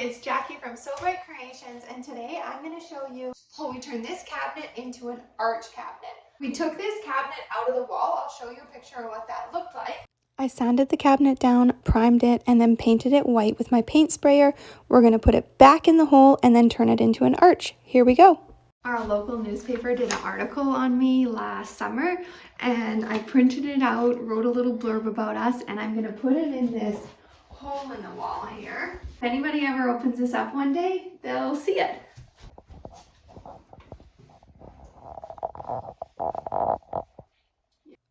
it's Jackie from So Bright Creations, and today I'm going to show you how we turn this cabinet into an arch cabinet. We took this cabinet out of the wall. I'll show you a picture of what that looked like. I sanded the cabinet down, primed it, and then painted it white with my paint sprayer. We're going to put it back in the hole and then turn it into an arch. Here we go. Our local newspaper did an article on me last summer, and I printed it out, wrote a little blurb about us, and I'm going to put it in this hole in the wall here. If anybody ever opens this up one day, they'll see it.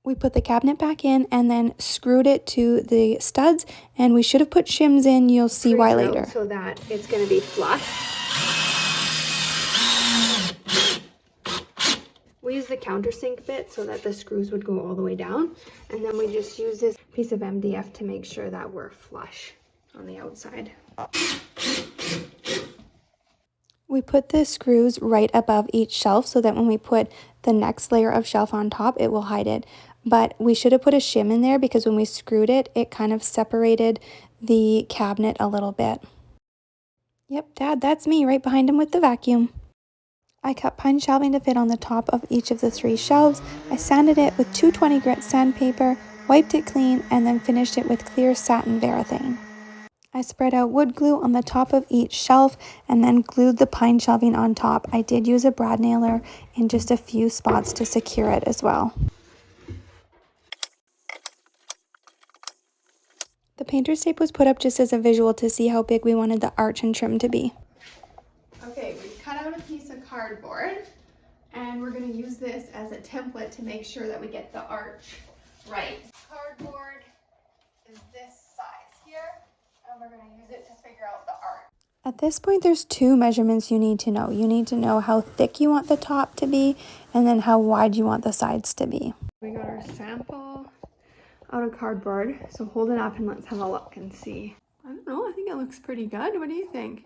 We put the cabinet back in and then screwed it to the studs, and we should have put shims in. You'll see why later. So that it's going to be flush. We use the countersink bit so that the screws would go all the way down, and then we just use this piece of MDF to make sure that we're flush on the outside. We put the screws right above each shelf so that when we put the next layer of shelf on top, it will hide it. But we should have put a shim in there because when we screwed it, it kind of separated the cabinet a little bit. Yep, Dad, that's me right behind him with the vacuum. I cut pine shelving to fit on the top of each of the 3 shelves. I sanded it with 220 grit sandpaper, wiped it clean, and then finished it with clear satin Varathane. I spread out wood glue on the top of each shelf and then glued the pine shelving on top. I did use a brad nailer in just a few spots to secure it as well. The painter's tape was put up just as a visual to see how big we wanted the arch and trim to be. Okay, we cut out a piece of cardboard, and we're going to use this as a template to make sure that we get the arch right. Cardboard is this size here, and we're going to use it to figure out the arch. At this point, there's 2 measurements you need to know. You need to know how thick you want the top to be, and then how wide you want the sides to be. We got our sample out of cardboard, so hold it up and let's have a look and see. I don't know, I think it looks pretty good. What do you think?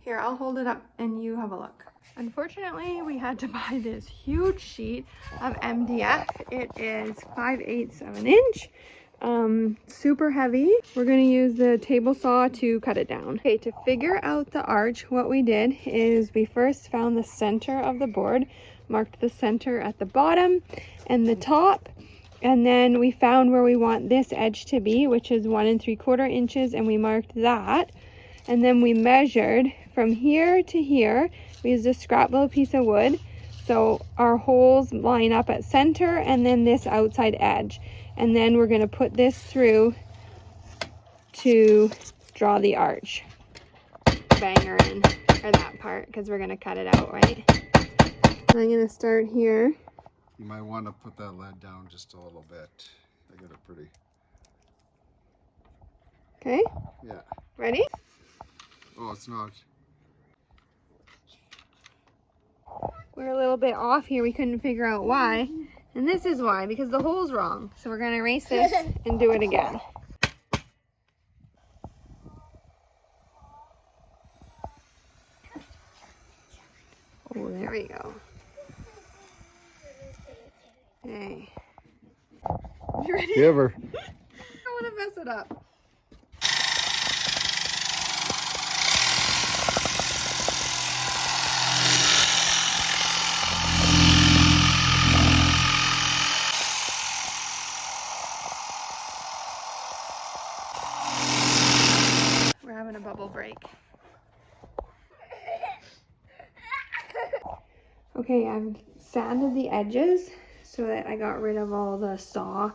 Here, I'll hold it up and you have a look. Unfortunately, we had to buy this huge sheet of MDF. It is 5/8 of an inch. Super heavy. We're going to use the table saw to cut it down. Okay, to figure out the arch, what we did is we first found the center of the board, marked the center at the bottom and the top, and then we found where we want this edge to be, which is 1 3/4 inches, and we marked that. And then we measured from here to here. We used a scrap little piece of wood, so our holes line up at center and then this outside edge. And then we're going to put this through to draw the arch. Banger in, or that part, because we're going to cut it out, right? I'm going to start here. You might want to put that lead down just a little bit. I got it pretty. Okay? Yeah. Ready? Oh, it's not. We're a little bit off here. We couldn't figure out why. And this is why, because the hole's wrong. So we're going to erase this and do it again. Oh, there we go. Hey. You ready? Give her. I don't want to mess it up. We're having a bubble break. Okay, I've sanded the edges so that I got rid of all the saw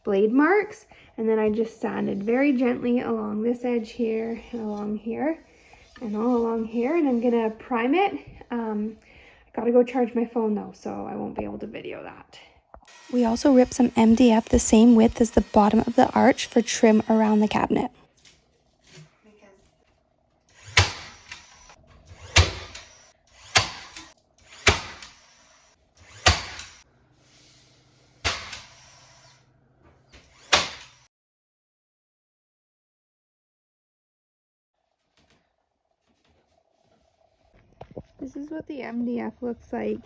blade marks, and then I just sanded very gently along this edge here and along here and all along here, and I'm gonna prime it. I gotta go charge my phone though, so I won't be able to video that. We also ripped some MDF the same width as the bottom of the arch for trim around the cabinet. This is what the MDF looks like.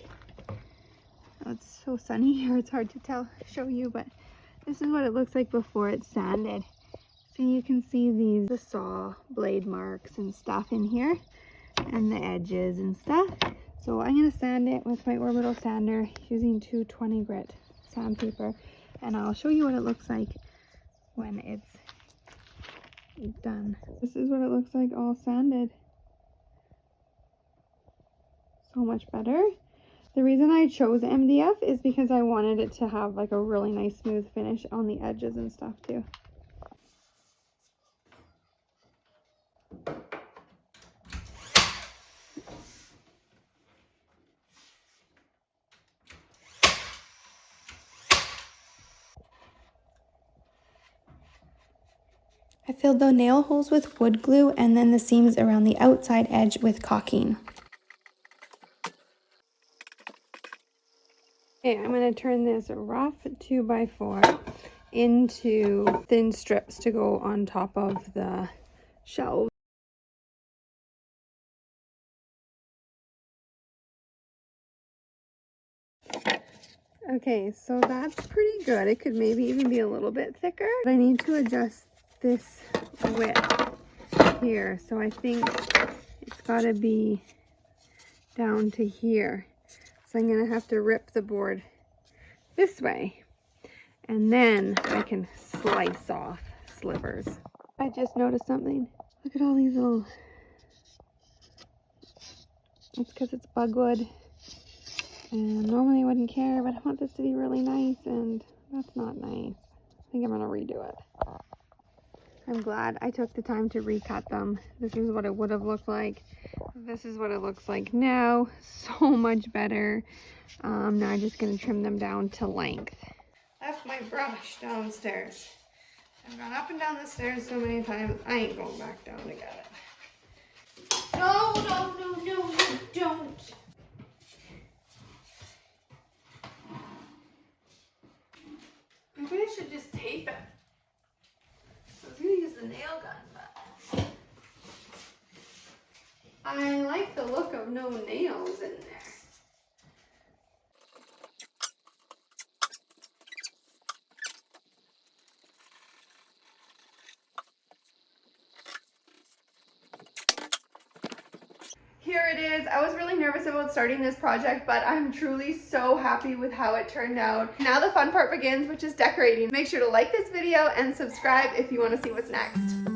Oh, it's so sunny here, it's hard to show you, but this is what it looks like before it's sanded. So you can see the saw blade marks and stuff in here and the edges and stuff. So I'm going to sand it with my orbital sander using 220 grit sandpaper, and I'll show you what it looks like when it's done. This is what it looks like all sanded. So much better. The reason I chose MDF is because I wanted it to have like a really nice smooth finish on the edges and stuff too. I filled the nail holes with wood glue and then the seams around the outside edge with caulking. Okay, I'm going to turn this rough 2x4 into thin strips to go on top of the shelves. Okay, so that's pretty good. It could maybe even be a little bit thicker. But I need to adjust this width here. So I think it's got to be down to here. So I'm going to have to rip the board this way. And then I can slice off slivers. I just noticed something. Look at all these little... It's because it's bugwood. And normally I wouldn't care, but I want this to be really nice, and that's not nice. I think I'm going to redo it. I'm glad I took the time to recut them. This is what it would have looked like. This is what it looks like now. So much better. Now I'm just going to trim them down to length. Left my brush downstairs. I've gone up and down the stairs so many times, I ain't going back down to get it. No, no, no, no, you don't. Maybe I should just tape it. I was gonna use the nail gun, but I like the look of no nails in there. Here it is. I was really nervous about starting this project, but I'm truly so happy with how it turned out. Now the fun part begins, which is decorating. Make sure to like this video and subscribe if you want to see what's next.